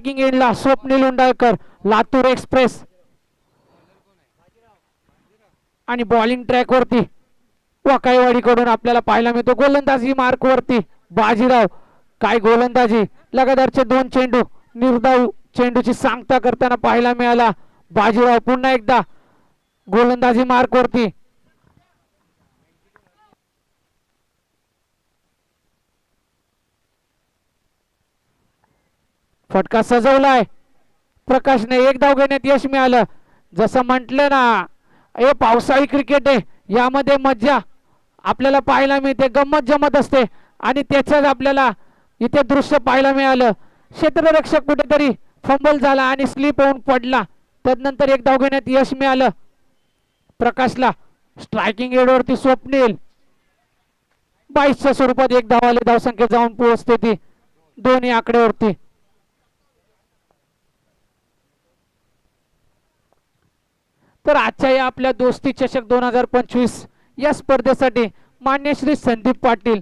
Striking एंडला Swapnil Undalkar Latur express आणि bowling track वरती वाकाईवाडीकडून आपल्याला पाहायला मिळतो गोलंदाजी मार्क वरती बाजीराव. काय गोलंदाजी, लगातारचे 2 चेंडू निर्धाव चेंडूची सांगता करताना पाहायला मिळाला बाजीराव. पुन्हा एकदा गोलंदाजी मार्क वरती. फटका सजवलाय प्रकाशने, 1 धाव घेण्यात यश मिळालं. जसं म्हटलं ना, हे पावसाळी क्रिकेट आहे, यामध्ये मज्जा आपल्याला पाहायला मिळते, गंमत जमत असते आणि त्याच्याच आपल्याला इथे दृश्य पाहायला मिळालं. क्षेत्ररक्षक कुठेतरी फंबल झाला आणि स्लिप होऊन पडला. त्यानंतर 1 धाव घेण्यात यश मिळालं प्रकाशला. स्ट्रायकिंग एडवरती स्वप्नील 22च्या स्वरूपात 1 धाव आले. धावसंख्या जाऊन पोहोचते ती दोन्ही आकड्यावरती. तर आजच्या या आपल्या दोस्ती चषक 2025 या स्पर्धेसाठी मान्य श्री संदीप पाटील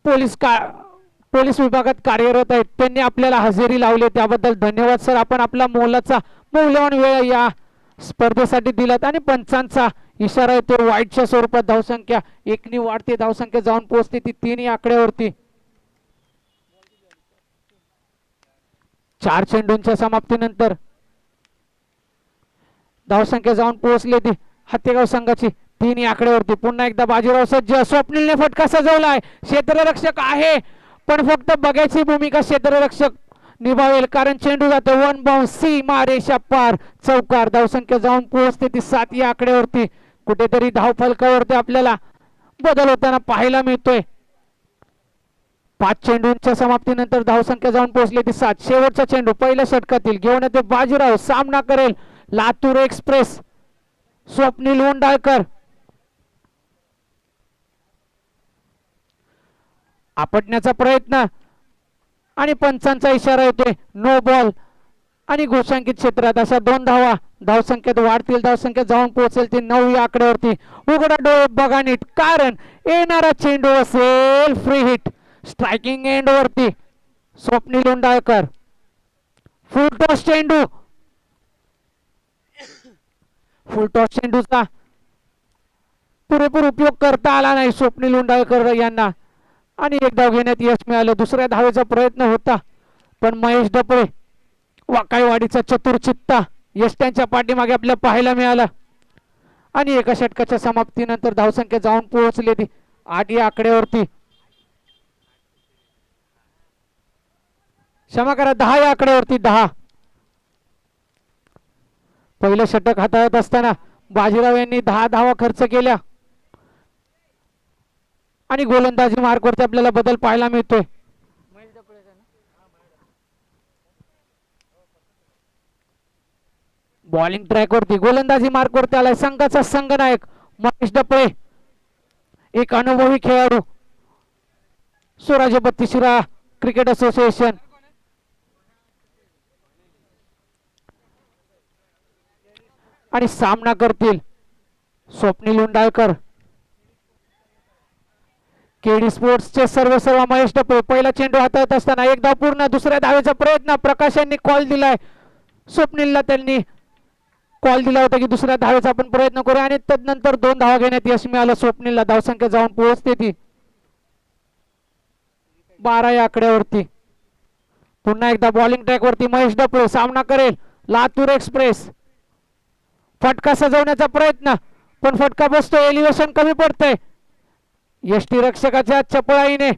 पोलीस विभागात कार्यरत आहेत, त्यांनी आपल्याला हजेरी लावली, त्याबद्दल धन्यवाद सर. आपण आपला मोलाचा मौल्यवान वेळ या स्पर्धेसाठी दिलात आणि पंचांचा इशारा येतो वाईटच्या स्वरूपात धावसंख्या 1 वाढते. धावसंख्या जाऊन पोहोचते ती 3 आकड्यावरती. 4 चेंडूंच्या समाप्तीनंतर धावसंख्या जाऊन पोहोचली ती हत्तेगाव संघाची 3 आकड्यावरती. पुन्हा एकदा बाजीराव सज्ज. स्वप्नीलने फटका सजवलाय. क्षेत्ररक्षक आहे पण फक्त बघायची भूमिका क्षेत्ररक्षक निभावेल, कारण चेंडू जातो 1 बाउंस, सीमा रेषा पार, चौकार. धावसंख्या जाऊन पोहोचते ती 7 आकड्यावरती. कुठेतरी धाव फलकावरती आपल्याला बदल होताना पाहायला मिळतोय. 5 चेंडूंच्या समाप्तीनंतर धावसंख्या जाऊन पोहोचली ती 7. शेवटचा चेंडू पहिल्या षटकातील घेऊन येते बाजीराव. सामना करेल लातूर एक्सप्रेस स्वप्नील उंडाळकर. आपटण्याचा प्रयत्न आणि पंचांचा इशारा येतोय नो बॉल आणि घोषांकित क्षेत्रात अशा 2 धावा धावसंख्येत वाढतील. धावसंख्या जाऊन पोहोचेल ती 9 आकड्यावरती. उघडा डोळे बघा नीट, कारण येणारा चेंडू असेल फ्री हिट. स्ट्रायकिंग एंड वरती स्वप्नील उंडाळकर. फुल टॉस चेंडू, फुल टॉस चेंडूचा पुरेपूर उपयोग करता आला नाही स्वप्नील उंडाळकर यांना आणि 1 धाव घेण्यात यश मिळालं. दुसऱ्या धावेचा प्रयत्न होता पण महेश डपळे वाकाईवाडीचा चतुरचित्ता यश त्यांच्या पाठीमागे आपल्याला पाहायला मिळाला आणि एका षटकाच्या समाप्तीनंतर धावसंख्या जाऊन पोहोचली ती 8 आकड्यावरती. क्षमा करा, 10 आकड्यावरती. 10. पहिलं षटक हाताळत असताना बाजीराव यांनी 10 धावा खर्च केल्या आणि गोलंदाजी मार्कवरती आपल्याला बदल पाहायला मिळतोय. बॉलिंग ट्रॅक वरती गोलंदाजी मार्कवरती आलाय संघाचा संघनायक महेश डपळे, एक अनुभवी खेळाडू, स्वराज्य बत्तीसशिरा क्रिकेट असोसिएशन. आणि सामना करतील स्वप्नील उंडाळकर. केडी स्पोर्ट्सचे सर्व महेश डपळे. पहिला चेंडू हाताळत असताना 1 धाव पूर्ण. दुसऱ्या धावेचा प्रयत्न. प्रकाश यांनी कॉल दिलाय स्वप्नीलला, त्यांनी कॉल दिला होता की दुसऱ्या धावेचा आपण प्रयत्न करूया आणि तदनंतर 2 धावा घेण्यात यश मिळालं स्वप्नीलला. धावसंख्या जाऊन पोहोचते ती 12 आकड्यावरती. पुन्हा एकदा बॉलिंग ट्रॅक वरती महेश डपळे. सामना करेल लातूर एक्सप्रेस. फटका सजवण्याचा प्रयत्न पण फटका बसतो, एलिव्हेशन कमी पडतंय. यष्टी रक्षकाच्या चपळाईने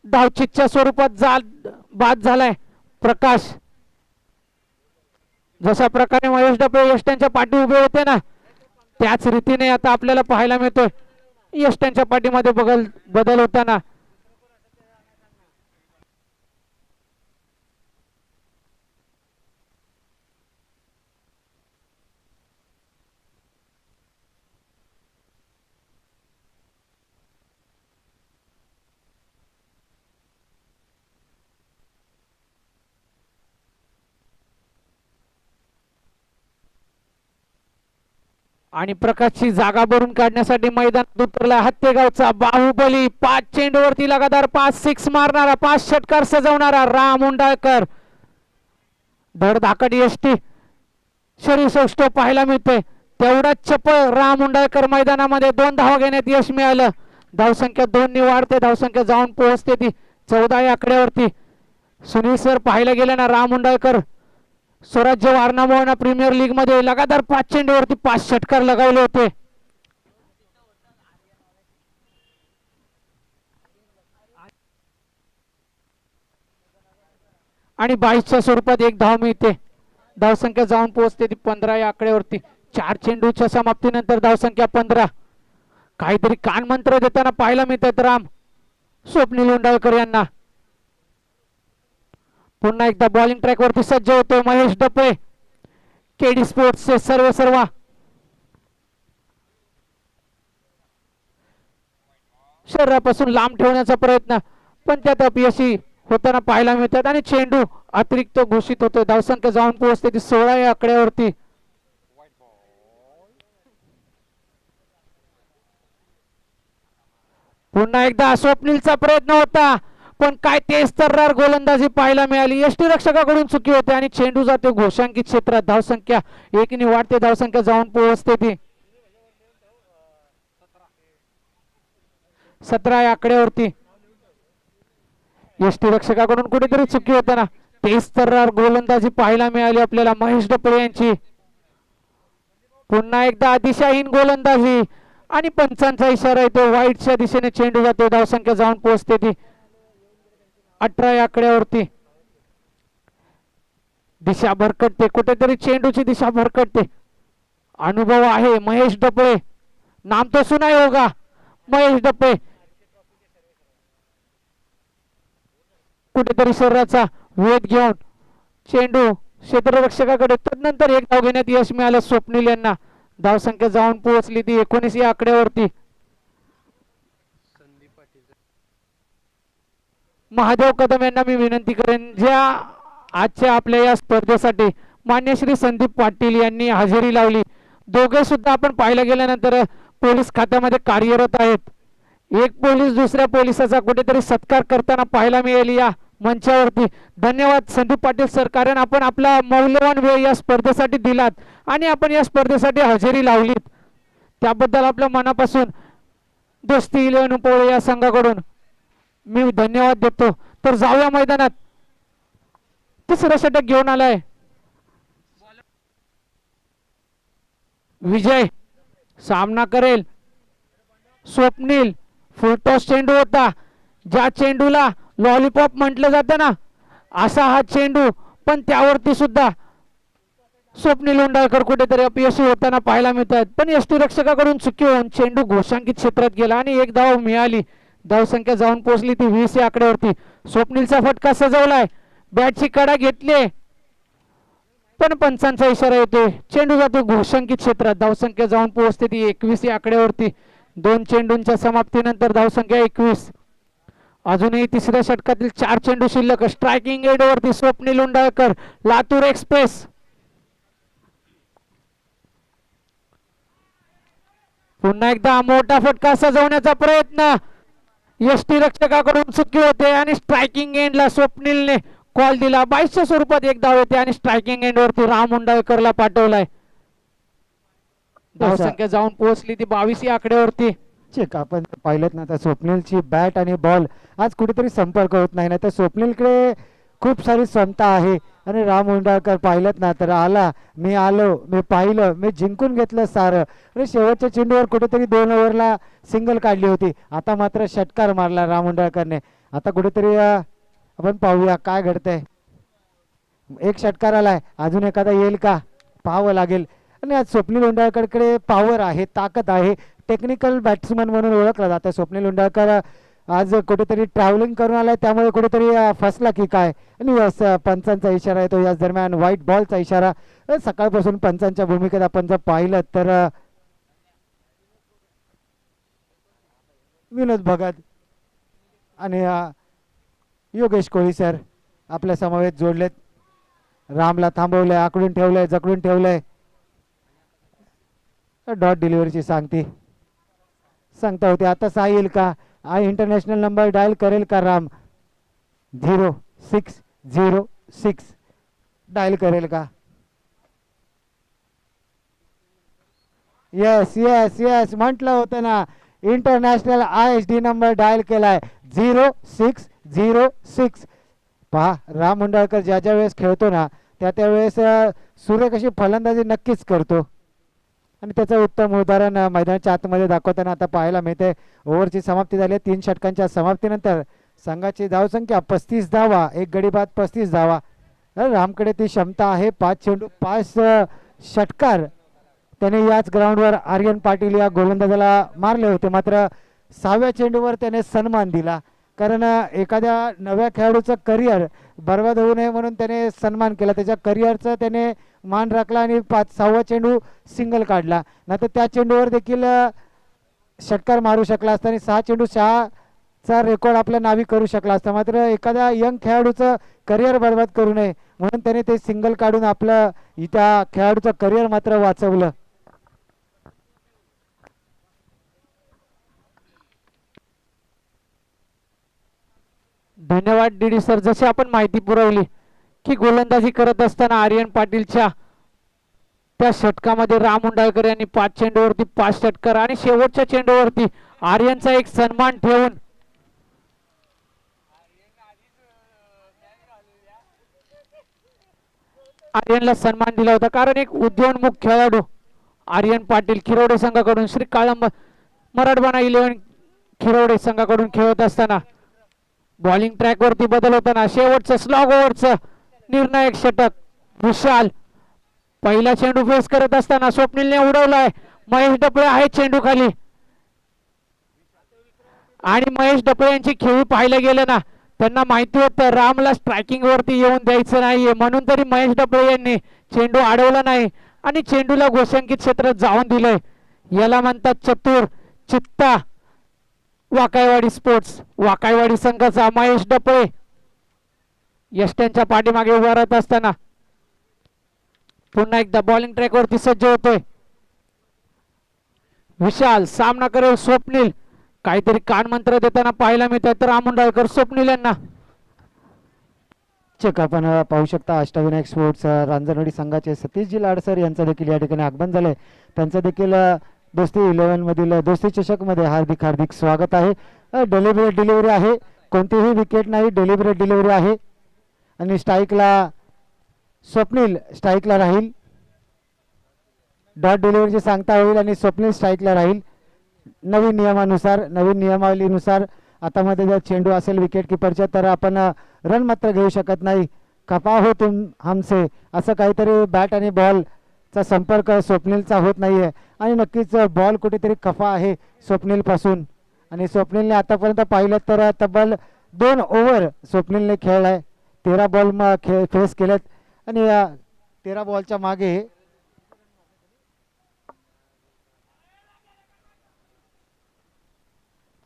धावचितच्या स्वरूपात बाद झालाय प्रकाश. जशा प्रकारे महेश डपळे यष्ट्यांच्या पाठी उभे होते ना, त्याच रीतीने आता आपल्याला पाहायला मिळतोय यष्ट्यांच्या पाठीमध्ये बदल होताना. आणि प्रकाशची जागा भरून काढण्यासाठी मैदानात उतरला हत्तेगावचा बाहुबली. 5 चेंडूवरती लगातार 5 सिक्स मारणारा, 5 षटकार सजवणारा राम उंडाळकर. धडधाकट यष्टी शरीर सौष्ठव पाहायला मिळते. तेवढाच चपळ राम उंडाळकर मैदानामध्ये 2 धावा घेण्यात यश मिळालं. धावसंख्या 2 ने वाढते. धावसंख्या जाऊन पोहोचते ती 14 या आकड्यावरती. सुनील सर पाहायला गेलं ना, राम उंडाळकर स्वराज्य वारणा मोहना प्रीमियर लीग मध्ये लगातार 5 चेंडूवरती 5 षटकार लगावले होते. आणि 22च्या स्वरूपात 1 धाव मिळते. धावसंख्या जाऊन पोहोचते ती 15 या आकड्यावरती. 4 चेंडूच्या समाप्तीनंतर धावसंख्या 15. काहीतरी कानमंत्र देताना पाहायला मिळतात राम स्वप्नील उंडाळकर यांना. पुन्हा एकदा बॉलिंग ट्रॅक वरती सज्ज होतो महेश डपळे. केडी स्पोर्ट्सचे सर्व शरीरापासून लांब ठेवण्याचा प्रयत्न, पण त्यात अपयशी होताना पाहायला मिळतात. आणि चेंडू अतिरिक्त घोषित होतो. धावसंख्या जाऊन पोहोचते ती 16 या आकड्यावरती. पुन्हा एकदा स्वप्नीलचा प्रयत्न होता, पण काय तेज तर्रार गोलंदाजी पाहायला मिळाली. यष्टीरक्षकाकडून चुकी होते आणि चेंडू जाते घोषांकित क्षेत्रात. धावसंख्या 1 ने वाढते. धावसंख्या जाऊन पोहोचते ती 17 या आकड्यावरती. यष्टीरक्षकाकडून कुठेतरी चुकी होताना तेज तर्रार गोलंदाजी पाहायला मिळाली आपल्याला महेश डपळे यांची. पुन्हा एकदा दिशाहीन गोलंदाजी आणि पंचांचा इशारा येतो. वाईटच्या दिशेने चेंडू जातो. धावसंख्या जाऊन पोहोचते ती 18 या आकड्यावरती. दिशा भरकटते, कुठेतरी चेंडूची दिशा भरकटते. अनुभव आहे महेश डपळे, नाम तो सुना ही होगा महेश डपळे. कुठेतरी शरीराचा वेध घेऊन चेंडू क्षेत्ररक्षकाकडे. तदनंतर 1 धाव घेण्यात यश मिळालं स्वप्नील यांना. धावसंख्या जाऊन पोहोचली ती 19 या आकड्यावरती. महादेव कदम यांना मी विनंती करेन, ज्या आजच्या आपल्या या स्पर्धेसाठी मान्य श्री संदीप पाटील यांनी हजेरी लावली. दोघे सुद्धा आपण पाहायला गेल्यानंतर पोलीस खात्यामध्ये कार्यरत आहेत. एक पोलीस दुसऱ्या पोलिसाचा कुठेतरी सत्कार करताना पाहायला मिळाली या मंचावरती. धन्यवाद संदीप पाटील सर, कारण आपण आपला मौल्यवान वेळ या स्पर्धेसाठी दिलात आणि आपण या स्पर्धेसाठी हजेरी लावलीत. त्याबद्दल आपल्या मनापासून दोस्ती 11 पोळे या संघाकडून मी धन्यवाद देतो. तर जाऊया मैदानात. तिसरा षटक घेऊन आलाय विजय. सामना करेल स्वप्नील. फुलटॉस चेंडू होता, ज्या चेंडूला लॉलीपॉप म्हटलं जातं ना, असा हा चेंडू, पण त्यावरती सुद्धा स्वप्नील उंडाळकर कुठेतरी अपयशी होताना पाहायला मिळतात. पण यष्टीरक्षकाकडून चुकी होऊन चेंडू घोषांकित क्षेत्रात गेला आणि 1 धाव मिळाली. धावसंख्या जाऊन पोहोचली ती 20 या आकड्यावरती. स्वप्नीलचा फटका सजवलाय, बॅटची कडा घेतली, पण पंचांचा इशारा येतोय. चेंडू जातो घोषांकित क्षेत्रात. धावसंख्या जाऊन पोहोचते ती 21 या आकड्यावरती. 2 चेंडूंच्या समाप्तीनंतर धावसंख्या 21. अजूनही तिसऱ्या षटकातील 4 चेंडू शिल्लक. स्ट्रायकिंग एंड वरती स्वप्नील उंडाळकर, लातूर एक्सप्रेस. पुन्हा एकदा मोठा फटका सजवण्याचा प्रयत्न, यष्टीरक्षकाकडून चुकी होते आणि स्ट्रायकिंग एंडला स्वप्नीलने कॉल दिला. 22च्या स्वरूपात 1 धाव येते आणि स्ट्रायकिंग एंड वरती राम उंडाळकरला पाठवलाय. धावसंख्या जाऊन पोहोचली ती 22 या आकड्यावरती. चेक आपण पाहिलं ना, तर स्वप्नीलची बॅट आणि बॉल आज कुठेतरी संपर्क होत नाही ना, तर स्वप्नीलकडे खूप सारी क्षमता आहे. आणि राम उंडाळकर पाहिलं ना, तर आला, मी आलो, मी पाहिलं, मी जिंकून घेतलं सारं. आणि शेवटच्या चेंडूवर कुठेतरी 2 ओव्हरला सिंगल काढली होती. आता मात्र षटकार मारला राम उंडाळकरने. आता कुठेतरी आपण पाहूया काय घडतंय. 1 षटकार आलाय, अजून एखादा येईल का पाहावं लागेल. आणि आज स्वप्नील उंडाळकरकडे पॉवर आहे, ताकद आहे. टेक्निकल बॅट्समन म्हणून ओळखला जातं स्वप्नील उंडाळकर. आज कुठेतरी ट्रॅव्हलिंग करून आलाय, त्यामुळे कुठेतरी फसला की काय. आणि पंचांचा इशारा येतो याच दरम्यान, व्हाईट बॉलचा इशारा. सकाळपासून पंचांच्या भूमिकेत आपण जर पाहिलं तर विनोद भगत आणि योगेश कोहली सर आपल्या समवेत जोडलेत. रामला थांबवलंय, आकडून ठेवलंय, जकडून ठेवलंय. डॉट डिलिव्हरीची सांगता होते. आता सहा येईल का, इंटरनॅशनल नंबर डायल करेल का राम. 0606 डायल करेल का? येस येस येस, म्हटलं होतं ना, इंटरनॅशनल ISD नंबर डायल केलाय 0606. पहा राम मुंडाळकर ज्या ज्या वेळेस खेळतो ना त्या त्यावेळेस सूर्य कशी फलंदाजी नक्कीच करतो आणि त्याचं उत्तम उदाहरण मैदानाच्या आतमध्ये दाखवताना आता पाहायला मिळते. ओव्हरची समाप्ती झाली आहे. 3 षटकांच्या समाप्तीनंतर संघाची धावसंख्या 35 धावा, एक गडी बाद 35 धावा. रामकडे ती क्षमता आहे. 5 चेंडू 5 षटकार त्याने याच ग्राउंडवर आर्यन पाटील या गोलंदाजाला मारले होते. मात्र 6व्या चेंडूवर त्याने सन्मान दिला, कारण एखाद्या नव्या खेळाडूचं करिअर बरबाद होऊ नये म्हणून त्याने सन्मान केला. त्याच्या करिअरचा त्याने मान राखला आणि 6वा चेंडू सिंगल काढला. नाहीतर त्या चेंडूवर देखील षटकार मारू शकला असता आणि 6 चेंडू 6चा रेकॉर्ड आपल्या नावी करू शकला असता. मात्र एखाद्या यंग खेळाडूचं करिअर बरबाद करू नये म्हणून त्याने ते सिंगल काढून आपलं त्या खेळाडूचं करिअर मात्र वाचवलं. धन्यवाद डीडी सर. जशी आपण माहिती पुरवली की गोलंदाजी करत असताना आर्यन पाटीलच्या त्या षटकामध्ये राम मुंडाळकर यांनी 5 चेंडूवरती 5 षटकार आणि शेवटच्या चेंडूवरती आर्यनचा एक सन्मान ठेवून आर्यनला सन्मान दिला होता. कारण एक उद्योन्मुख खेळाडू आर्यन पाटील खिरोडे संघाकडून श्री काळंब मराठवाडा 11 खिरोडे संघाकडून खेळत असताना बॉलिंग ट्रॅक वरती बदल होताना शेवटचं स्लॉग ओव्हरचं निर्णायक षटक विशाल पहिला चेंडू फेस करत असताना स्वप्नीलने उडवलाय. महेश डपळे आहे चेंडू खाली आणि महेश डपळे यांची खेळी पाहायला गेलं ना त्यांना माहिती होतं रामला स्ट्रायकिंग वरती येऊन द्यायचं नाहीये, म्हणून तरी महेश डपळे यांनी चेंडू अडवला नाही आणि चेंडूला घोषंकित क्षेत्रात जाऊन दिलंय. याला म्हणतात चतुर चित्ता. वाकायवाडी स्पोर्ट्स वाकायवाडी संघाचा महेश डपळे यष्ट्यांच्या पाठीमागे उभा राहत असताना पुन्हा एकदा बॉलिंग ट्रॅक वरती सज्ज होतोय. विशाल सामना करेल स्वप्नील. काहीतरी कानमंत्र देताना पाहायला मिळतात राम मुंडाळकर स्वप्नील यांना. चेक आपण पाहू शकता अष्टविनायक स्पोर्ट्स रांजणवाडी संघाचे सतीशजी लाडसर यांचं देखील या ठिकाणी आगमन झालंय. त्यांचं देखील दोस्ती 11 मधील दोस्ती चषक मध्ये हार्दिक हार्दिक स्वागत आहे. डेलिब्रेट डिलिव्हरी आहे, कोणतीही विकेट नाही, डेलिब्रेट डिलिव्हरी आहे आणि स्ट्राईकला स्वप्नील स्ट्राईकला राहील. डॉट डिलिव्हरीची सांगता होईल आणि स्वप्नील स्ट्राईकला राहील. नवीन नियमानुसार नवीन नियमावलीनुसार आता मध्ये जर चेंडू असेल विकेट किपरच्या तर आपण रन मात्र घेऊ शकत नाही. खपा हो तुम हमसे असं काहीतरी बॅट आणि बॉलचा संपर्क स्वप्नीलचा होत नाहीये आणि नक्कीच बॉल कुठेतरी खफा आहे स्वप्नील पासून. आणि स्वप्नीलने आतापर्यंत पाहिलं तर तब्बल 2 ओव्हर स्वप्नीलने खेळलाय. 13 बॉल फेस केलेत आणि 13 बॉलच्या मागे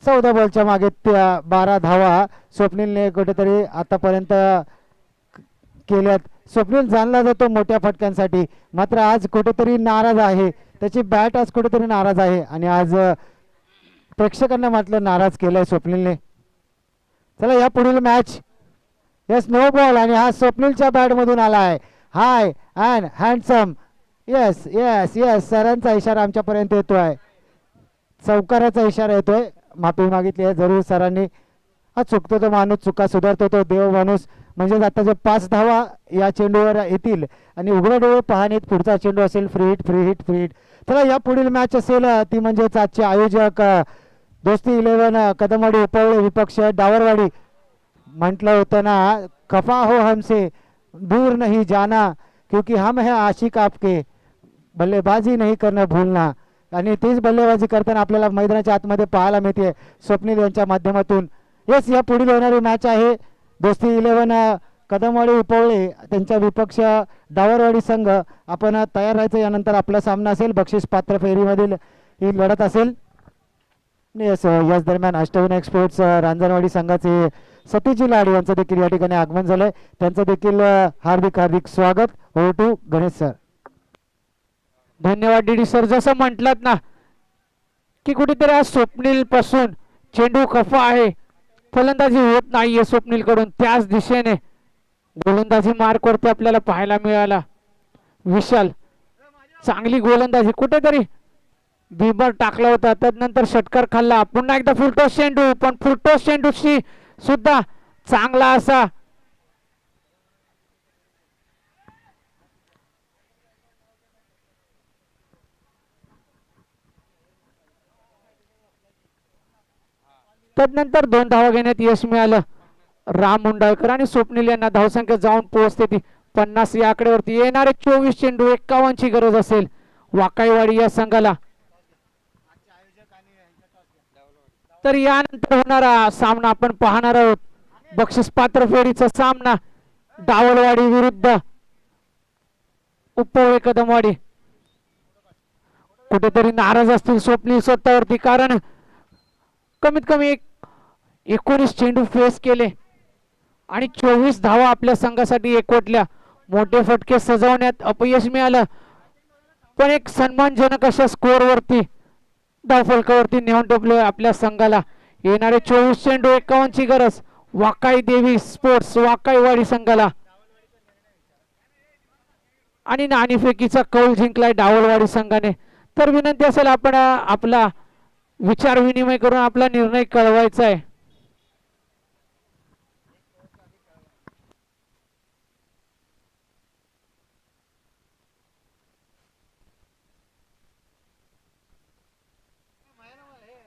14 बॉलच्या मागे 12 धावा स्वप्नीलने कुठेतरी आतापर्यंत केल्यात. स्वप्नील जाणला जातो मोठ्या फटक्यांसाठी, मात्र आज कुठेतरी नाराज आहे. त्याची बॅट आज कुठेतरी नाराज आहे आणि आज प्रेक्षकांना मात्र नाराज केलंय स्वप्नीलने. चला या पुढील मॅच यस नो बॉल आणि हा स्वप्नीलच्या बॅट मधून आलाय. High and handsome. Yes yes yes, सरांचा इशारा आमच्यापर्यंत येतोय, चौकाराचा इशारा येतोय. माफी मागितली आहे जरूर सरांनी. हा चुकतो तो माणूस, चुका सुधारतो तो देव माणूस. म्हणजे आता जे 5 धावा या चेंडूवर येतील आणि उघडे डोळे पाहणीत पुढचा चेंडू असेल free hit free hit free hit. चला या पुढील मॅच असेल ती म्हणजेच आजचे आयोजक दोस्ती 11 कदमवाडी उपवळे विपक्ष डावरवाडी. म्हटलं होतं ना खफा हो हमसे दूर नहीं जाना क्योंकि हम है आशिक आपके, बल्लेबाजी नहीं करना भूलना. आणि तीच बल्लेबाजी करताना आपल्याला मैदानाच्या आतमध्ये पाहायला मिळते स्वप्नील यांच्या माध्यमातून. येस या पुढील होणारी मॅच आहे दोस्ती 11 कदमवाडी उपवळे त्यांच्या विपक्ष डावरवाडी संघ. आपण तयार राहायचं, यानंतर आपला सामना असेल बक्षीस पात्र फेरीमधील ही लढत असेल. येस याच दरम्यान अष्टविनायक स्पोर्ट्स रांजणवाडी संघाचे सतीशजी लाड यांचं देखील या ठिकाणी आगमन झालंय. त्यांचं देखील हार्दिक हार्दिक स्वागत. हो टू गणेश सर. धन्यवाद डीडी सर. जसं म्हटलात ना की कुठेतरी आज स्वप्नील पासून चेंडू खफा आहे, फलंदाजी होत नाहीये स्वप्नील कडून, त्याच दिशेने गोलंदाजी मार्क वरती आपल्याला पाहायला मिळाला. विशाल चांगली गोलंदाजी, कुठेतरी बिबर टाकला होता, त्यानंतर षटकार खाल्ला. पुन्हा एकदा फुलटॉस चेंडू, पण फुलटॉस चेंडूशी सुद्धा चांगला असा त्यानंतर 2 धावा घेण्यात यश मिळालं. राम मुंडाळकर आणि स्वप्नील यांना धावसंख्या जाऊन पोहोचते ती 50 या आकड्यावरती. येणारे 24 चेंडू 51 ची गरज असेल वाकाईवाडी या संघाला. तर यानंतर होणारा सामना आपण पाहणार आहोत. बक्षीस पात्र फेरीचा सामना डावलवाडी विरुद्ध उपवळे कदमवाडी. कुठेतरी नाराज असतील स्वप्नील स्वतःवरती, कारण कमीत कमी 19 चेंडू फेस केले आणि 24 धावा आपल्या संघासाठी एकवटल्या. मोठे फटके सजवण्यात अपयश मिळालं, पण एक सन्मानजनक अशा स्कोअर वरती धावफलकावरती नेऊन टोपले आपल्या संघाला. येणारे 24 चेंडू 51 ची गरज वाकाई देवी स्पोर्ट्स वाकाईवाडी संघाला. आणि नाणेफेकीचा कौल जिंकलाय डावलवाडी संघाने. तर विनंती असेल आपण आपला विचार विनिमय करून आपला निर्णय कळवायचा आहे.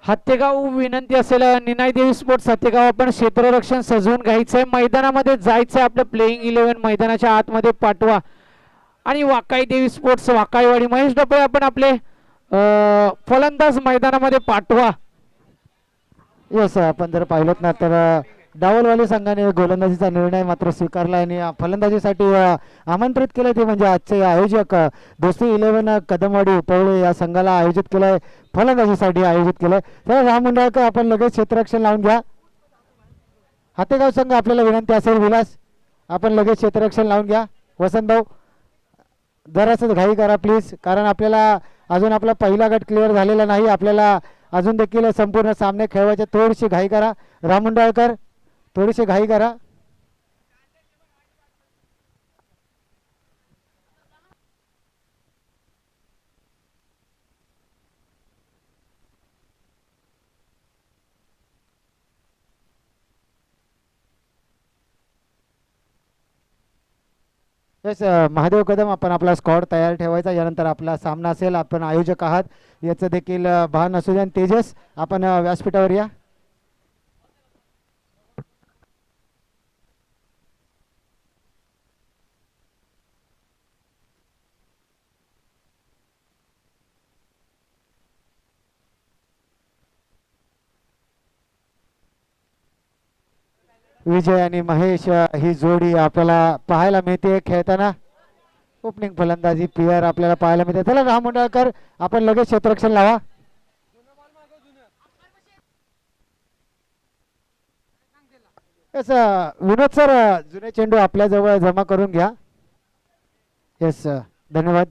हत्तेगाव विनंती असेल निनाई देवी स्पोर्ट्स हत्तेगाव, आपण क्षेत्ररक्षण सजवून घ्यायचंय, मैदानामध्ये जायचंय, आपलं प्लेइंग 11 मैदानाच्या आतमध्ये पाठवा. आणि वाकाई देवी स्पोर्ट्स वाकाईवाडी महेश डपळे, आपण आपले फलंदाज मैदानामध्ये पाठवा. यस, आपण जर पाहिलं ना तर डावलवाले संघाने गोलंदाजीचा निर्णय मात्र स्वीकारला आणि फलंदाजीसाठी आमंत्रित केलं. ते म्हणजे आजचे आयोजक दोस्ती 11 कदमवाडी उपवळे या संघाला आयोजित केलंय, फलंदाजीसाठी आयोजित केलंय. तर राम मुंडाळकर, आपण लगेच क्षेत्ररक्षण लावून घ्या. हातेगाव संघ आपल्याला विनंती असेल, विलास आपण लगेच क्षेत्ररक्षण लावून घ्या. वसंत भाऊ जरासं घाई करा प्लीज, कारण आपल्याला अजून आपला पहिला गट क्लिअर झालेला नाही. आपल्याला अजून देखील संपूर्ण सामने खेळवायचे. थोडीशी घाई करा राम मुंडाळकर, थोडीशी घाई करा. यस महादेव कदम, आपण आपला स्क्वॉड तयार ठेवायचा. यानंतर आपला सामना असेल. आपण आयोजक आहात याचं देखील भान असू द्या. तेजस, आपण व्यासपीठावर या. विजय आणि महेश ही जोडी आपल्याला पाहायला मिळते खेळताना. ओपनिंग फलंदाजी पियर आपल्याला पाहायला मिळते. चला राम मुंडाळकर, आपण लगेच क्षेत्ररक्षण लावा. येस विनोद सर, जुने चेंडू आपल्या जवळ जमा करून घ्या. येस धन्यवाद.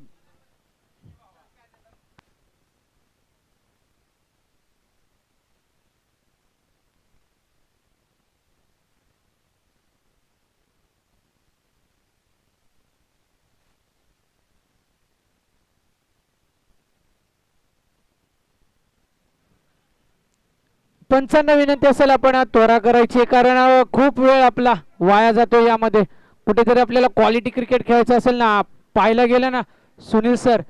पंचांना विनंती असेल आपण त्वरा करायची, कारण खूप वेळ आपला वाया जातो यामध्ये. कुठेतरी आपल्याला क्वालिटी क्रिकेट खेळायचं असेल ना, पाहायला गेलं ना सुनील सर,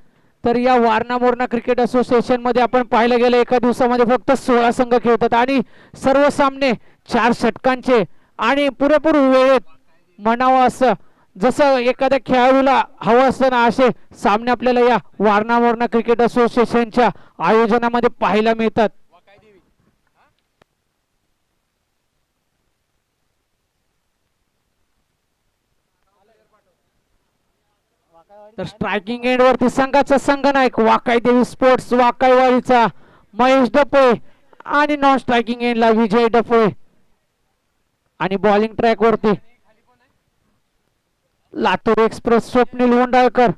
तर या वारणा मोरणा क्रिकेट असोसिएशन मध्ये आपण पाहायला गेलं एका दिवसामध्ये फक्त 16 संघ खेळतात आणि सर्व सामने 4 षटकांचे आणि पुरेपूर वेळेत म्हणावं असं जसं एखाद्या खेळाडूला हवं असतं ना, असे सामने आपल्याला या वारणा मोरणा क्रिकेट असोसिएशनच्या आयोजनामध्ये पाहायला मिळतात. तर स्ट्रायकिंग एंड वरती संघाचा संघनायक वाकाई देवी स्पोर्ट्स वाकाईवाडीचा महेश डपोळे आणि नॉन स्ट्रायकिंग एंडला विजय डपोळे आणि बॉलिंग ट्रॅक वरती लातूर एक्सप्रेस स्वप्नील वंडाळकर.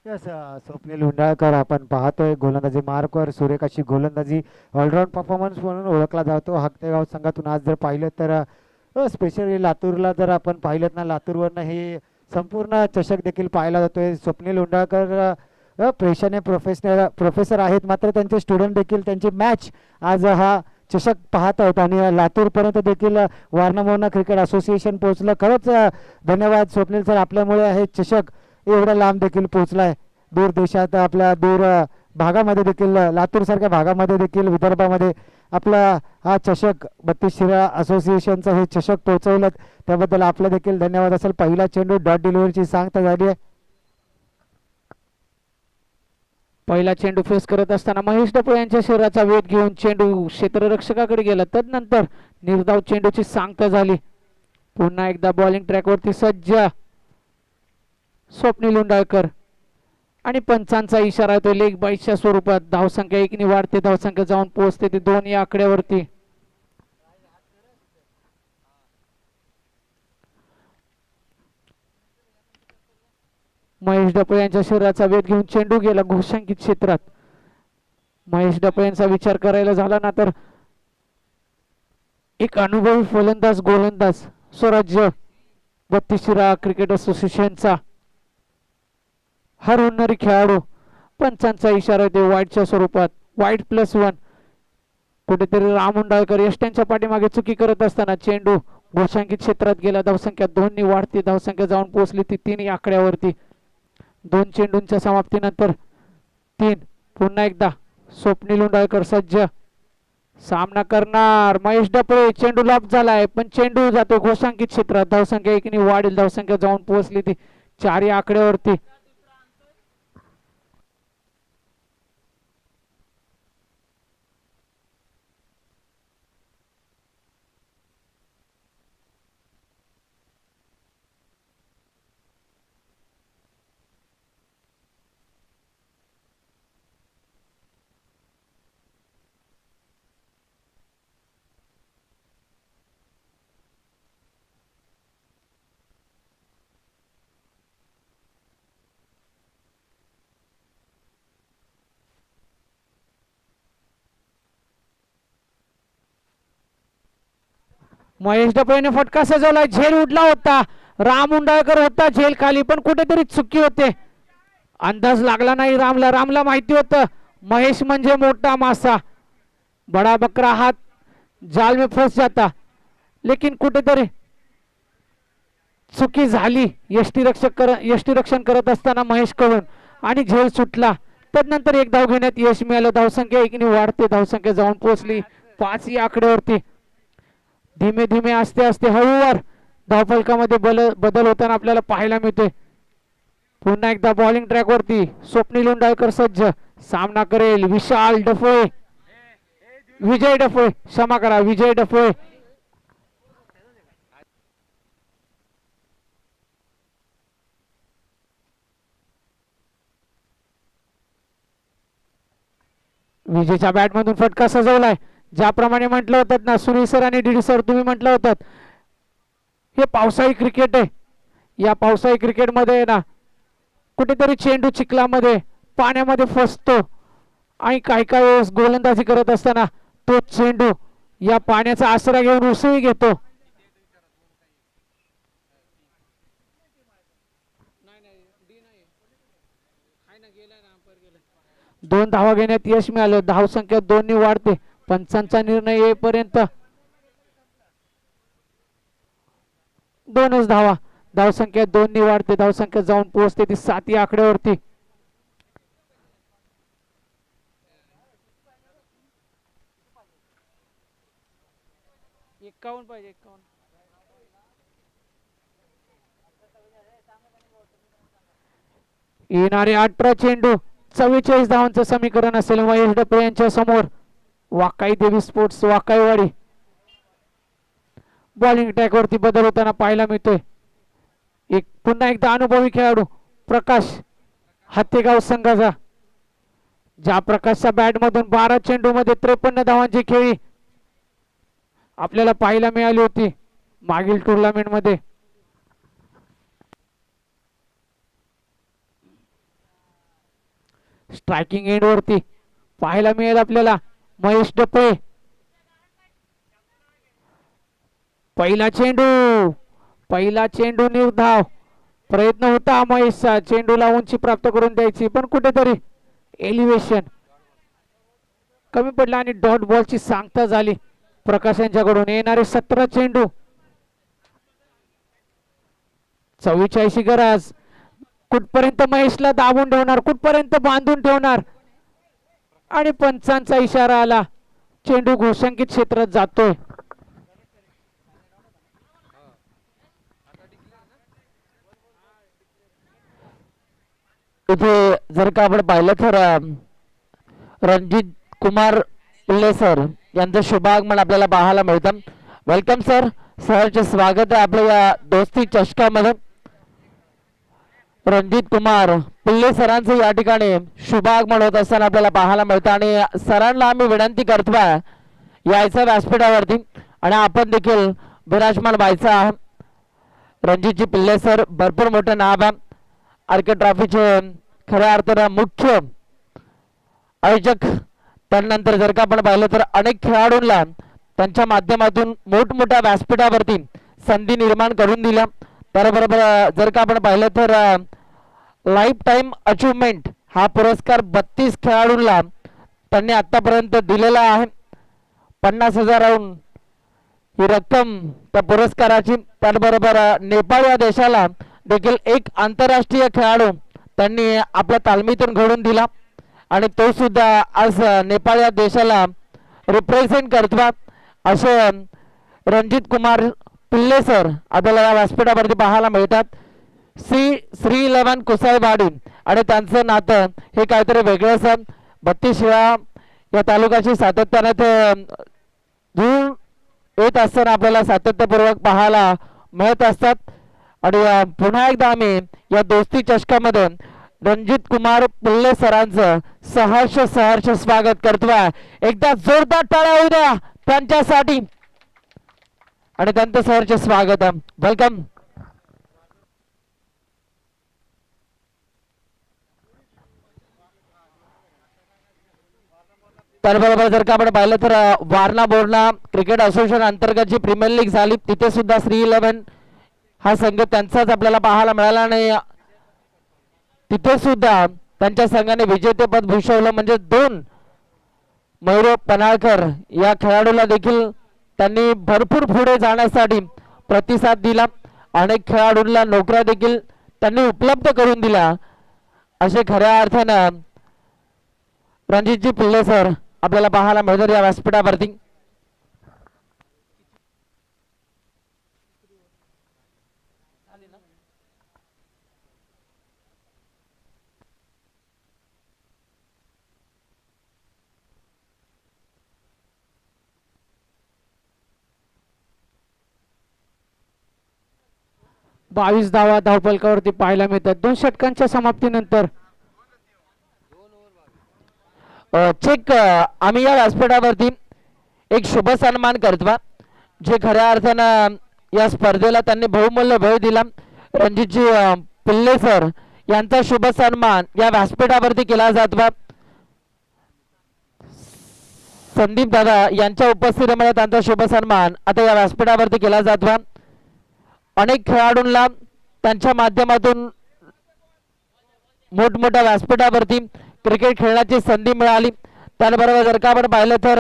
यस स्वप्नील उंडाळकर आपण पाहतोय गोलंदाजी मार्कवर सुरेख अशी गोलंदाजी ऑलराऊंड परफॉर्मन्स म्हणून ओळखला जातो हक्तेगाव संघातून. आज जर पाहिलं तर स्पेशली लातूरला जर आपण पाहिलं ना लातूरवरनं हे संपूर्ण चषक देखील पाहायला जातोय. स्वप्नील उंडाळकर पेशाने प्रोफेसर आहेत मात्र त्यांचे स्टुडंट देखील त्यांची मॅच आज हा चषक पाहत आहेत आणि लातूरपर्यंत देखील वारणा क्रिकेट असोसिएशन पोहोचलं. खरंच धन्यवाद स्वप्नील सर आपल्यामुळे हे चषक एवढ्या लांब देखील पोहोचलाय. दूर देशात आपल्या दूर भागामध्ये देखील लातूरसारख्या भागामध्ये देखील विदर्भामध्ये आपला हा चषक 32 शिराळा असोसिएशनचं हे चषक पोहोचवलं त्याबद्दल आपलं देखील धन्यवाद असेल. पहिला चेंडू डॉट डिलिव्हरीची सांगता झाली आहे. पहिला चेंडू फेस करत असताना महेश डपळे यांच्या शरीराचा वेध घेऊन चेंडू क्षेत्ररक्षकाकडे गेला. तदनंतर निर्धाव चेंडूची सांगता झाली. पुन्हा एकदा बॉलिंग ट्रॅकवरती सज्ज स्वप्नील उंडाळकर आणि पंचांचा इशारा येतो लेग बाईटच्या स्वरूपात. धावसंख्या 1 ने वाढते. धावसंख्या जाऊन पोहोचते ती 2 या आकड्यावरती. महेश डपळे यांच्या शरीराचा वेध घेऊन चेंडू गेला घोषांकित क्षेत्रात. महेश डपळे यांचा विचार करायला झाला ना तर एक अनुभवी फलंदाज गोलंदाज स्वराज्य 32 शिराळा क्रिकेट असोसिएशनचा हरवणारी खेळाडू. पंचांचा इशारा येतो वाईटच्या स्वरूपात. वाईट +1. कुठेतरी राम उंडाळकर यष्ट्यांच्या पाठीमागे चुकी करत असताना चेंडू घोषांकित क्षेत्रात गेला. धावसंख्या 2 ने वाढती. धावसंख्या जाऊन पोहोचली ती 3 या आकड्यावरती. 2 चेंडूंच्या समाप्तीनंतर 3. पुन्हा एकदा स्वप्नील उंडाळकर सज्ज सामना करणार. महेश डपळे चेंडू लॉप झालाय पण चेंडू जातो घोषांकित क्षेत्रात. धावसंख्या 1 ने वाढेल. धावसंख्या जाऊन पोहोचली ती 4 या आकड्यावरती. महेश डपळेने फटका सजवला. झेल उडला होता. राम उंडाळकर होता झेल खाली पण कुठेतरी चुकी होते. अंदाज लागला नाही रामला. रामला माहिती होतं महेश म्हणजे मोठा मासा. बडा बकरा हात जाल में फंस जाता. लेकिन कुठेतरी चुकी झाली यष्टीरक्षण करत असताना महेश कडून आणि झेल सुटला. तदनंतर एक धाव घेण्यात यश मिळालं. धावसंख्या 1 ने वाढते. धावसंख्या जाऊन पोहोचली 5 या आकड्यावरती. धीमे धीमे आस्ते आस्ते हळूवार धावफलकामध्ये बदल होताना आपल्याला पाहायला मिळतोय. पुन्हा एकदा बॉलिंग ट्रॅक वरती स्वप्नील उंडाळकर सज्ज सामना करेल विशाल डफोळे. विजय डफोळे क्षमा करा विजय डफोळे. विजयच्या बॅट मधून फटका सजवलाय. ज्याप्रमाणे म्हटलं होतं ना सुनील सर आणि डीडी सर तुम्ही म्हटलं होतं हे पावसाळी क्रिकेट आहे. या पावसाळी क्रिकेटमध्ये ना कुठेतरी चेंडू चिखलामध्ये पाण्यामध्ये फसतो आणि काही वेळेस गोलंदाजी करत असताना तो चेंडू या पाण्याचा आसरा घेऊन उसळी घेतो. दोन धावा घेण्यात यश मिळालं. धावसंख्या 2 ने वाढते. पंचांचा निर्णय येईपर्यंत 2च धावा. धावसंख्या 2 ने वाढते. धावसंख्या जाऊन पोहोचते ती 7 या आकड्यावरती. पाहिजे 51. येणारे 18 चेंडू 44 धावांचं समीकरण असेल महेश डपळे यांच्या समोर. वाकाई देवी स्पोर्ट्स वाकाईवाडी. बॉलिंग ट्रॅक वरती बदल होताना पाहायला मिळतोय. पुन्हा एकदा अनुभवी खेळाडू प्रकाश हत्तेगाव संघाचा. ज्या प्रकाशच्या बॅट मधून 12 चेंडू मध्ये 53 धावांची खेळी आपल्याला पाहायला मिळाली होती मागील टुर्नामेंट मध्ये. स्ट्रायकिंग एंड वरती पाहायला मिळेल आपल्याला महेश डपळे. पहिला चेंडू निर्धाव प्रयत्न होता महेशचा चेंडूला उंची प्राप्त करून द्यायची, पण कुठेतरी एलिव्हेशन कमी पडला आणि डॉट बॉलची सांगता झाली प्रकाश यांच्याकडून. येणारे 17 चेंडू 44 गरज. कुठपर्यंत महेशला दाबून ठेवणार, कुठपर्यंत बांधून ठेवणार, आणि पंचांचा इशारा आला. चेंडू घोषांकित क्षेत्रात जातोय. इथे जर का आपण पाहिलं तर रणजित कुमार पिल्ले सर यांचं शुभागमन आपल्याला पाहायला मिळतं. वेलकम सर, सरचे स्वागत आहे आपल्या या दोस्ती चषकामध्ये. रणजित कुमार पिल्ले सरांचं या ठिकाणी शुभागमन होत असताना आपल्याला पाहायला मिळतं आणि सरांना आम्ही विनंती करतोय यायचं व्यासपीठावरती आणि आपण देखील विराजमान व्हायचं आहे. रणजितजी पिल्ले सर भरपूर मोठं नाव आहे. आरके ट्रॉफीचे खऱ्या अर्थानं मुख्य आयोजक. त्यानंतर जर का आपण पाहिलं तर अनेक खेळाडूंना त्यांच्या माध्यमातून मोठमोठ्या व्यासपीठावरती संधी निर्माण करून दिल्या. त्याबरोबर जर का आपण पाहिलं तर लाईफ टाईम अचिव्हमेंट हा पुरस्कार 32 खेळाडूंना त्यांनी आतापर्यंत दिलेला आहे. 50,000 ही रक्कम त्या पुरस्काराची. त्याचबरोबर नेपाळ या देशाला देखील एक आंतरराष्ट्रीय खेळाडू त्यांनी आपल्या तालमीतून घडून दिला आणि तो सुद्धा आज नेपाळ या देशाला रिप्रेझेंट करतो. असे रणजित कुमार पिल्ले सर आपल्याला या व्यासपीठावरती पाहायला मिळतात. श्री 11 कुसाईवाडी आणि त्यांचं नातं हे काहीतरी वेगळंच. 32 वेळा या तालुक्याची सातत्याने ते धूळ येत असताना आपल्याला सातत्यपूर्वक पाहायला मिळत असतात. आणि पुन्हा एकदा आम्ही या दोस्ती चषकामध्ये रणजित कुमार पिल्ले सरांचं सहर्ष स्वागत करतोय. एकदा जोरदार टाळ्या होऊ द्या त्यांच्यासाठी आणि त्यांचं सहर्ष स्वागत. वेलकम. त्याबरोबर जर का आपण पाहिलं तर वारणा बोर्ना क्रिकेट असोसिएशन अंतर्गत जी प्रीमियर लीग झाली तिथे सुद्धा श्री 11 हा संघ त्यांचाच आपल्याला पाहायला मिळाला आणि तिथे सुद्धा त्यांच्या संघाने विजेतेपद भूषवलं. म्हणजे 2 मयूर पनाळकर या खेळाडूला देखील त्यांनी भरपूर पुढे जाण्यासाठी प्रतिसाद दिला. अनेक खेळाडूंना नोकऱ्या देखील त्यांनी उपलब्ध करून दिल्या. असे खऱ्या अर्थानं रणजितजी पिल्ले सर आपल्याला पाहायला मिळतात या व्यासपीठावरती. बावीस धावा धावफलकावरती पाहायला मिळतात 2 षटकांच्या समाप्तीनंतर. चेक आम्ही या व्यासपीठावरती एक शुभ सन्मान करतो जे खऱ्या अर्थानं या स्पर्धेला त्यांनी बहुमूल्य वेळ दिला. रणजितजी पिल्ले सर यांचा शुभ सन्मान या व्यासपीठावरती केला जातो. संदीप दादा यांच्या उपस्थितीमध्ये त्यांचा शुभ सन्मान आता या व्यासपीठावरती केला जातो. अनेक खेळाडूंना त्यांच्या माध्यमातून मोठमोठ्या व्यासपीठावरती क्रिकेट खेळण्याची संधी मिळाली. त्याबरोबर जर का आपण पाहिलं तर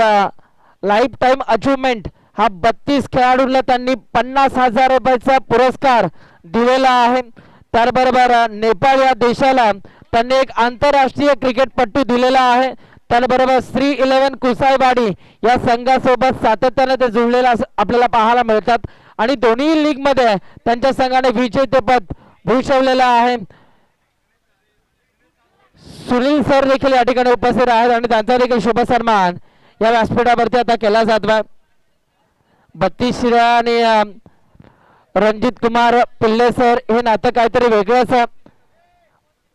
लाईफ टाईम अचिव्हमेंट हा 32 खेळाडूंना त्यांनी 50,000 रुपयाचा पुरस्कार दिलेला आहे. त्याबरोबर नेपाळ या देशाला त्यांनी एक आंतरराष्ट्रीय क्रिकेटपटू दिलेला आहे. त्याबरोबर श्री 11 कुसाईवाडी या संघासोबत सातत्याने ते जुळलेला आपल्याला पाहायला मिळतात आणि दोन्ही लीग मध्ये त्यांच्या संघाने विजेतेपद भूषवलेलं आहे. सुनील सर देखील या ठिकाणी उपस्थित आहेत आणि त्यांचा देखील शुभ सन्मान या व्यासपीठावरती आता केला जातो. 32 आणि रणजित कुमार पिल्ले सर हे नातं काहीतरी वेगळंच.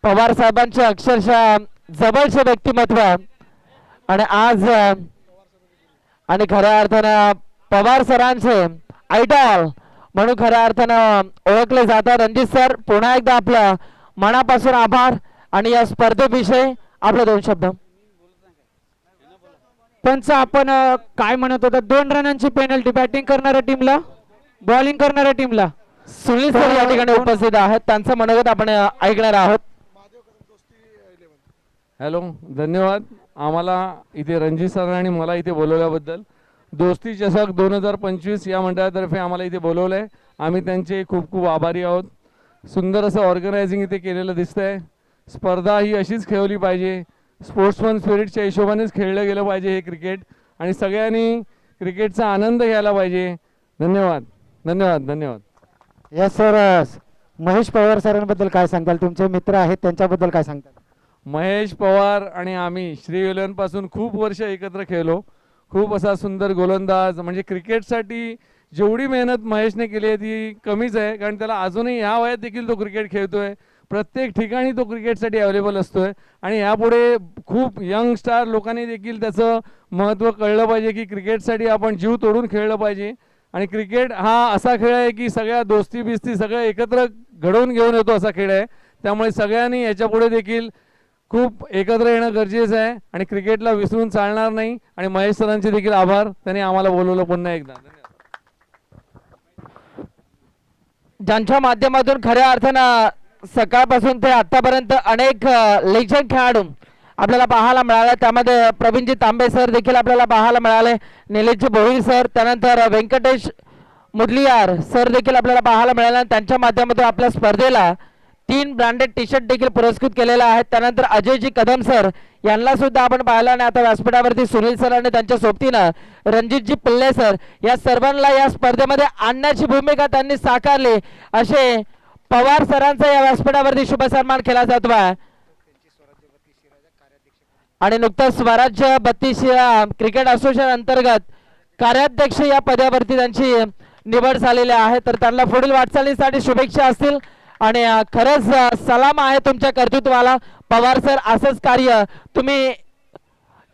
पवार साहेबांचे अक्षरशः जवळचे व्यक्तिमत्व आणि आज आणि खऱ्या अर्थानं पवार सरांचे आयडॉल म्हणून खऱ्या अर्थानं ओळखले जातात. रणजित सर पुन्हा एकदा आपलं मनापासून आभार आणि या स्पर्धेविषयी आपले 2 शब्द. पंच आपण काय म्हणत होता, 2 रनांची पेनल्टी बॅटिंग करणाऱ्या टीमला, बॉलिंग करणाऱ्या टीमला. सुनील सर या ठिकाणी उपस्थित आहेत, त्यांचं मनोगत आपण ऐकणार आहोत. हॅलो, धन्यवाद आम्हाला इथे रणजित सर आणि मला इथे बोलवल्याबद्दल. दोस्ती चषक 2025 या मंडळातर्फे आम्हाला इथे बोलवलं आहे. आम्ही त्यांचे खूप खूप आभारी आहोत. सुंदर असं ऑर्गनायझिंग इथे केलेलं दिसतंय. स्पर्धा ही अशीच खेळवली पाहिजे, स्पोर्ट्समन स्पिरिटच्या हिशोबानेच खेळलं गेलं पाहिजे हे क्रिकेट, आणि सगळ्यांनी क्रिकेटचा आनंद घ्यायला पाहिजे. धन्यवाद धन्यवाद धन्यवाद. Yes sir. महेश पवार सरांबद्दल काय सांगताल, तुमचे मित्र आहेत त्यांच्याबद्दल काय सांगताल? महेश पवार आणि आम्ही श्री 11 पासून खूप वर्ष एकत्र खेळलो. खूप असा सुंदर गोलंदाज, म्हणजे क्रिकेटसाठी जेवढी मेहनत महेशने केली आहे ती कमीच आहे, कारण त्याला अजूनही ह्या वयात देखील तो क्रिकेट खेळतोय. प्रत्येक ठिकाणी तो क्रिकेटसाठी अवेलेबल असतोय, आणि यापुढे खूप यंग स्टार लोकांनी देखील त्याचं महत्त्व कळलं पाहिजे की क्रिकेटसाठी आपण जीव तोडून खेळलं पाहिजे. आणि क्रिकेट हा असा खेळ आहे की सगळ्या दोस्ती बिस्ती सगळं एकत्र घडवून घेऊन येतो असा खेळ आहे. त्यामुळे सगळ्यांनी याच्यापुढे देखील खूप एकत्र येणं गरजेचं आहे, आणि क्रिकेटला विसरून चालणार नाही. आणि महेश सरांचे देखील आभार, त्यांनी आम्हाला बोलवलं पुन्हा एकदा. ज्यांच्या माध्यमातून खऱ्या अर्थानं सकाळपासून ते आतापर्यंत अनेक लेजंड खेळाडू आपल्याला पाहायला मिळाले. त्यामध्ये प्रवीणजी तांबे सर देखील आपल्याला पाहायला मिळाले, निलेशजी भोईर सर, त्यानंतर व्यंकटेश मुदलियार सर देखील आपल्याला पाहायला मिळाले. त्यांच्या माध्यमातून आपल्या स्पर्धेला 3 ब्रँडेड टी शर्ट देखील पुरस्कृत केलेला आहे. त्यानंतर अजयजी कदम सर यांना सुद्धा आपण पाहिलं, आणि आता व्यासपीठावरती सुनील सर आणि त्यांच्या सोबतीनं रणजितजी पिल्ले सर, या सर्वांना या स्पर्धेमध्ये आणण्याची भूमिका त्यांनी साकारली. असे पवार सरांचा या व्यासपीठावरती शुभ सन्मान केला जातो आहे. आणि नुकताच स्वराज्य 32 क्रिकेट असोसिएशन अंतर्गत कार्याध्यक्ष या पदावरती त्यांची निवड झालेली आहे. तर त्यांना पुढील वाटचालीसाठी शुभेच्छा असतील, आणि खरंच सलाम आहे तुमच्या कर्तृत्वाला पवार सर. असंच कार्य तुम्ही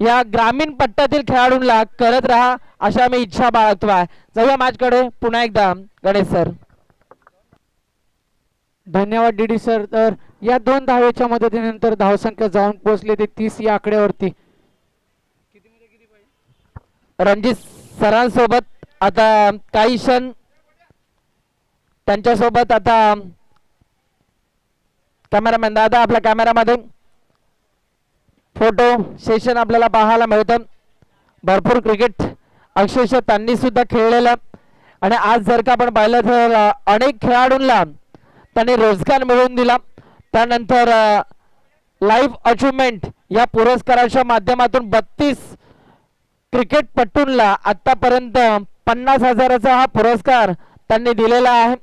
या ग्रामीण पट्ट्यातील खेळाडूंना करत राहा अशा आम्ही इच्छा बाळगतो आहे. जाऊया मॅचकडे पुन्हा एकदा गणेश सर. धन्यवाद डीडी सर. तर या 2 धावेच्या मदतीनंतर धावसंख्या जाऊन पोहोचली ते 30 या आकड्यावरती. रणजित सरांसोबत आता काही क्षण त्यांच्यासोबत आता कॅमेरामॅन दादा आपल्या कॅमेरामध्ये फोटो सेशन आपल्याला पाहायला मिळतं. भरपूर क्रिकेट अक्षरशः त्यांनी सुद्धा खेळलेलं, आणि आज जर का आपण पाहिलं तर अनेक खेळाडूंना त्यांनी रोजगार मिळवून दिला. त्यानंतर लाईफ अचिव्हमेंट या पुरस्काराच्या माध्यमातून 32 क्रिकेटपटूंना आतापर्यंत 50,000चा हा पुरस्कार त्यांनी दिलेला आहे.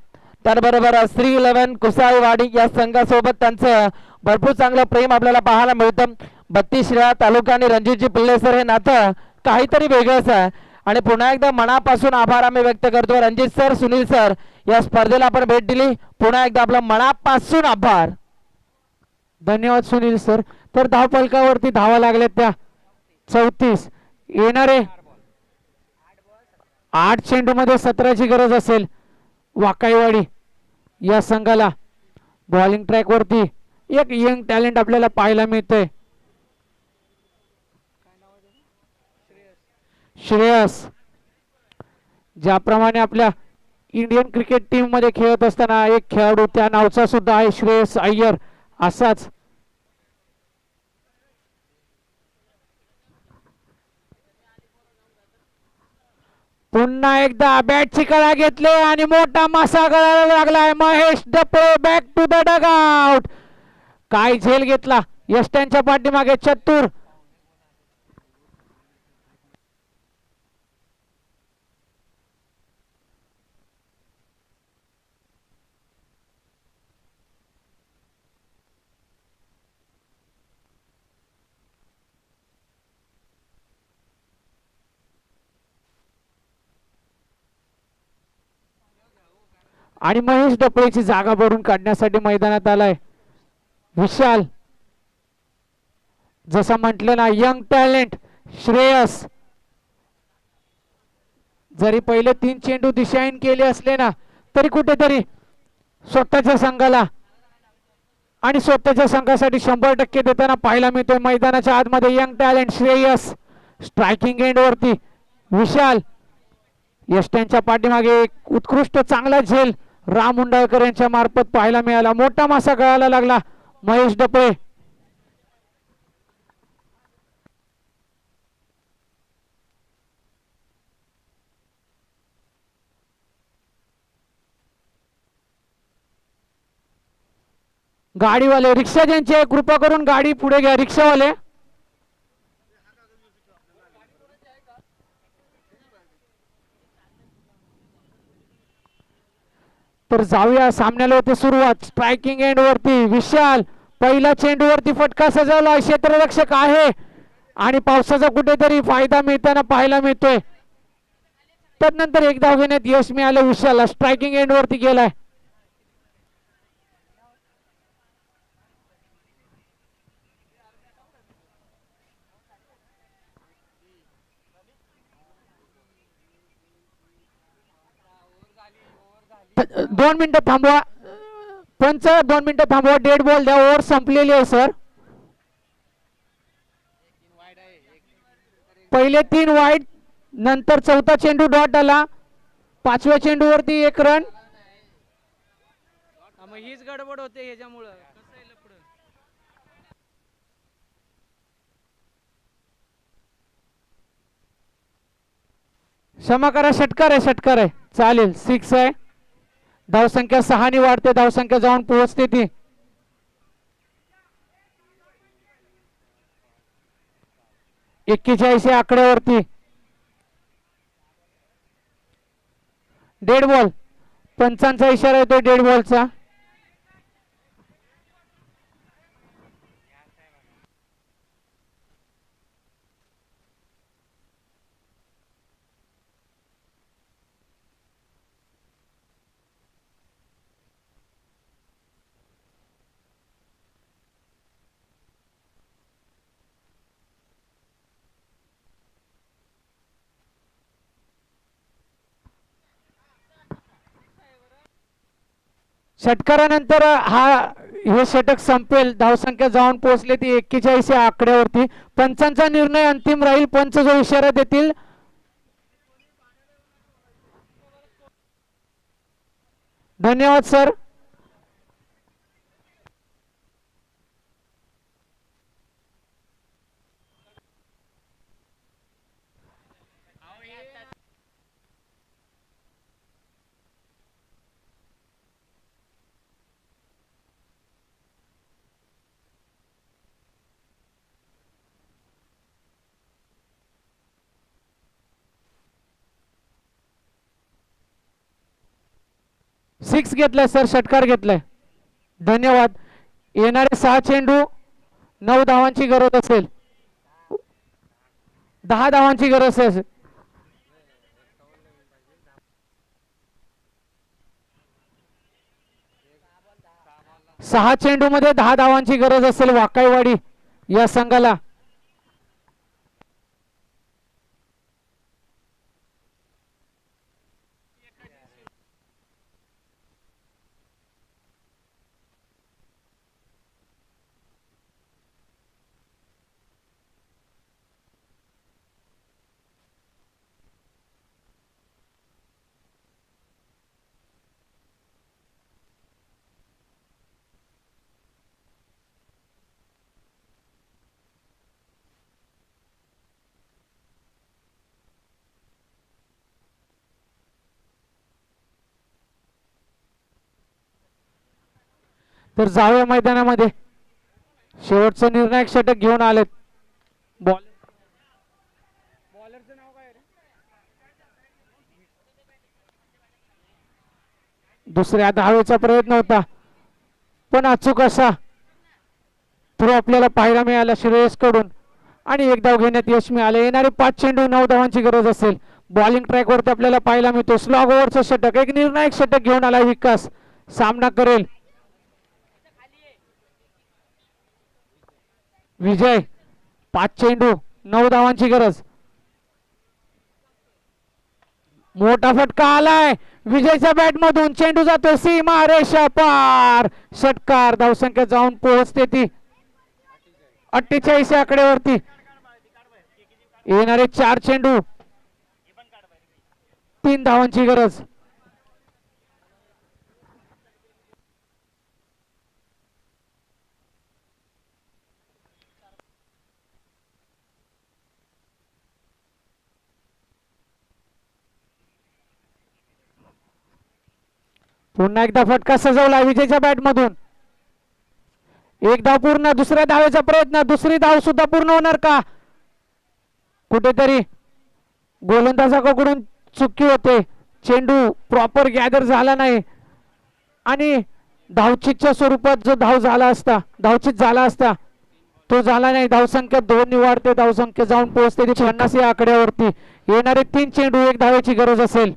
त्याचबरोबर श्री 11 कुसाळवाडी या संघासोबत त्यांचं भरपूर चांगलं प्रेम आपल्याला पाहायला मिळतं. 32 शिराळा तालुका आणि रणजितजी पिल्ले सर हे नातं काहीतरी वेगळंच आहे, आणि पुन्हा एकदा मनापासून आभार आम्ही व्यक्त करतो. रणजित सर, सुनील सर, या स्पर्धेला आपण भेट दिली, पुन्हा एकदा आपलं मनापासून आभार. धन्यवाद सुनील सर. तर धावफलकावरती धावा लागल्या त्या 34. येणारे 8 चेंडूमध्ये 17ची गरज असेल वाकाईवाडी या संघाला. बॉलिंग ट्रॅक वरती एक यंग टॅलेंट आपल्याला पाहायला मिळतंय, श्रेयस. ज्याप्रमाणे आपल्या इंडियन क्रिकेट टीम मध्ये खेळत असताना एक खेळाडू त्या नावचा सुद्धा आहे श्रेयस अय्यर. असाच पुन्हा एकदा बॅटची कळा घेतले आणि मोठा मासा गळायला लागलाय. Mahesh Daple back to the dugout. काय झेल घेतला यष्ट्यांच्या पाठीमागे चतुर. आणि महेश डपळेची जागा भरून काढण्यासाठी मैदानात आलाय विशाल. जसं म्हटलं ना, यंग टॅलेंट श्रेयस. जरी पहिले 3 चेंडू दिशाहीन केले असले ना, तरी कुठेतरी स्वतःच्या संघाला आणि स्वतःच्या संघासाठी 100% देताना पाहायला मिळतोय मैदानाच्या आतमध्ये young talent Shreyas. Striking end वरती विशाल. यष्ट्यांच्या पाठीमागे एक उत्कृष्ट चांगला झेल राम उंडाळकर यांच्या मार्फत पाहायला मिळाला. मोठा मासा गळायला लागला महेश डपळे. गाडीवाले रिक्षा ज्यांची आहे कृपा करून गाडी पुढे घ्या. रिक्षावाले तर जाऊया सामन्याला होते सुरुवात. स्ट्रायकिंग एंड वरती विशाल. पहिला चेंडूवरती फटका सजवला. क्षेत्ररक्षक आहे आणि पावसाचा कुठेतरी फायदा मिळताना पाहायला मिळतोय. त्यानंतर एक धाव घेण्यात यश मिळालं विशालला. स्ट्रायकिंग एंड वरती गेलाय. दोन मिनिटं थांबवा पंच. 2 मिनिटं थांबवा. डेड बॉल द्या. ओव्हर संपलेली आहे सर. पहिले 3 वाईड. नंतर चौथा चेंडू डॉट आला. 5व्या चेंडूवरती 1 रन. हीच गडबड होते ह्याच्यामुळं. क्षमा करा. षटकार आहे. षटकार आहे. चालेल. 6 आहे. धावसंख्या 6 ने वाढते. धावसंख्या जाऊन पोहोचते ती 41 आकड्यावरती. Dead ball. पंचांचा इशारा येतोय डेड बॉलचा. षटकारानंतर हे षटक संपेल. धावसंख्या जाऊन पोहोचले ती 41 आकड्यावरती. पंचांचा निर्णय अंतिम राहील. पंच जो इशारा देतील. धन्यवाद सर. सिक्स घेतलाय सर. षटकार घेतलाय. धन्यवाद. येणारे 6 चेंडू 9 धावांची गरज असेल. 10 धावांची गरज असेल. 6 चेंडू मध्ये 10 धावांची गरज असेल वाकाईवाडी या संघाला. तर जाऊया मैदानामध्ये. शेवटचं निर्णायक षटक घेऊन आलेत. बॉलरचं नाव काय रे? दुसऱ्या धावेचा प्रयत्न होता पण अचूक असा थ्रो आपल्याला पाहायला मिळाला श्रेयस कडून आणि 1 धाव घेण्यात यश मिळाले. येणारे 5 चेंडू 9 धावांची गरज असेल. बॉलिंग ट्रॅक वरती आपल्याला पाहायला मिळतो स्लॉग ओव्हरचं षटक. एक निर्णायक षटक घेऊन आला विकास. सामना करेल विजय. 5 चेंडू 9 धावांची गरज. मोठा फटका आलाय विजयच्या बॅट मधून. चेंडू जातो सीमा रेषा पार. षटकार. धावसंख्या जाऊन पोहोचते ती 48 या आकड्यावरती. येणारे 4 चेंडू, 3 धावांची गरज. पुन्हा एकदा फटका सजवला विजयच्या बॅट मधून. एक धाव पूर्ण. दुसऱ्या धावेचा प्रयत्न. दुसरी धाव सुद्धा पूर्ण होणार का? कुठेतरी गोलंदाजाकडून चुकी होते. चेंडू प्रॉपर गॅदर झाला नाही आणि धावचीतच्या स्वरूपात जो धावचीत झाला असता तो झाला नाही. धावसंख्या 2 निवाडते. धावसंख्या जाऊन पोहोचते 50 या आकड्यावरती. येणारे 3 चेंडू 1 धावेची गरज असेल.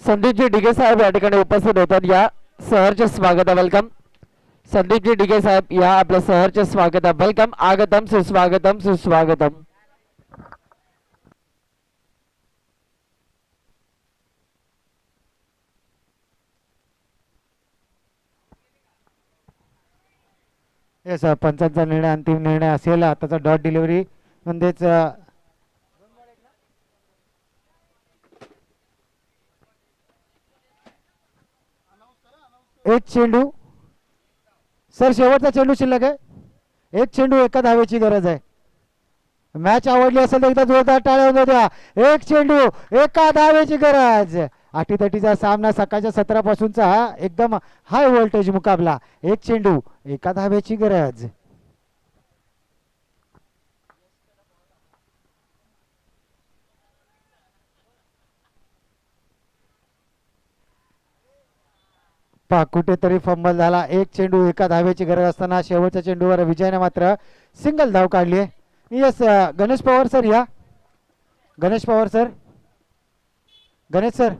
संदीपजी डिगे साहेब या ठिकाणी उपस्थित होतात. या सहर्ष स्वागत. वेलकम संदीपजी डिगे साहेब, या आपलं सहर्ष स्वागत. वेलकम. आगतम सुस्वागतम सुस्वागतम. येस पंचांचा निर्णय अंतिम निर्णय असेल. आताचा डॉट डिलिव्हरी म्हणजेच एक चेंडू. सर शेवटचा चेंडू शिल्लक आहे. एक चेंडू 1 धावेची गरज आहे. मॅच आवडली असेल तर एकदा जोरदार टाळ्या होऊ द्या. एक चेंडू 1 धावेची गरज. अटीतटीचा सामना सकाळच्या 17 पासूनचा एकदम हाय व्होल्टेज मुकाबला. एक चेंडू 1 धावेची गरज. पा कुठेतरी फंबल झाला. एक चेंडू 1 धावेची गरज असताना शेवटच्या चेंडूवर विजयने मात्र सिंगल धाव काढली आहे. येस गणेश पवार सर या. गणेश पवार सर. गणेश सर